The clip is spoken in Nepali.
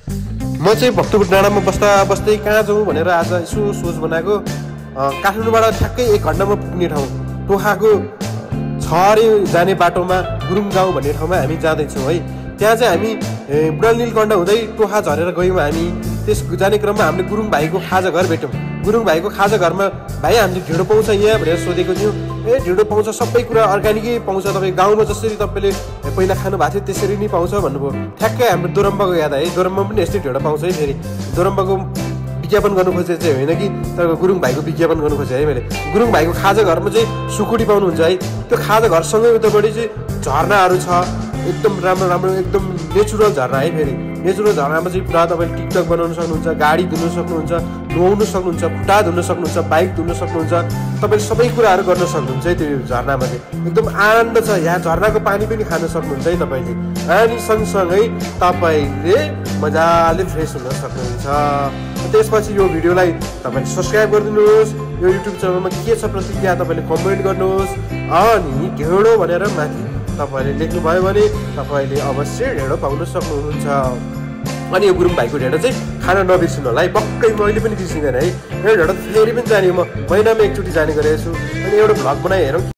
म चाहिँ भक्तपुर डाँडामा बस्दै कहाँ जाउँ भनेर आज यसो सोच बनाएको। काठमाडौँबाट ठ्याक्कै 1 घन्टामा पुग्ने ठाउँ टोखाको छ अरे जाने बाटोमा गुरुङ गाउँ भन्ने ठाउँमा हामी जाँदैछौँ है। त्यहाँ चाहिँ हामी बुढाल नीलकण्ठ हुँदै टोखा झरेर गयौँ। हामी त्यस जाने क्रममा हामीले गुरुङ भाइको खाजा घर भेट्यौँ। गुरुङ भाइको खाजा घरमा भाइ हामीले ढिँडो पाउँछ यहाँ भनेर सोधेको थियौँ। ढिँडो पाउँछ, सबै कुरा अर्ग्यानिकै पाउँछ, तपाईँ गाउँमा जसरी तपाईँले पहिला खानु भएको थियो त्यसरी नै पाउँछ भन्नुभयो। ठ्याक्कै हाम्रो दोरम्बाको याद है, दोरम्बा पनि यस्तै ढिँडो पाउँछ है। फेरि दोरम्बाको विज्ञापन गर्नु खोजेको चाहिँ होइन कि तर गुरुङ भाइको विज्ञापन गर्नु खोजेँ है मैले। गुरुङ भाइको खाजा घरमा चाहिँ सुकुटी पाउनुहुन्छ है। त्यो खाजा घरसँगै उतापट्टि चाहिँ झरनाहरू छ, एकदम राम्रो राम्रो एकदम नेचुरल झरना है। फेरि नेचुरल झरनामा चाहिँ पुरा तपाईँले टिकटक बनाउन सक्नुहुन्छ, गाडी धुन सक्नुहुन्छ, नुहाउनु सक्नुहुन्छ, खुट्टा धुन सक्नुहुन्छ, बाइक धुन सक्नुहुन्छ, तपाईँले सबै कुराहरू गर्न सक्नुहुन्छ है। त्यो झरनामा चाहिँ एकदम आनन्द छ। यहाँ झरनाको पानी पनि खान सक्नुहुन्छ है तपाईँले। अनि सँगसँगै तपाईँले मजाले फ्रेस हुन सक्नुहुन्छ। त्यसपछि यो भिडियोलाई तपाईँले सब्सक्राइब गरिदिनुहोस्। यो युट्युब च्यानलमा के छ प्रतिक्रिया तपाईँले कमेन्ट गर्नुहोस्। अनि ढेँडो भनेर माथि तपाईँले लेख्नुभयो भने तपाईँले अवश्य ढेँडो पाउन सक्नुहुन्छ। अनि यो गुरुङ भाइको ढेँडो चाहिँ खान नबिर्सिनु होला है। पक्कै मैले पनि बिर्सिँदैन है। यो ढेँडो फेरि पनि जाने, म महिनामा एकचोटि जाने गरेको छु। अनि एउटा भ्लग बनाइ हेरौँ।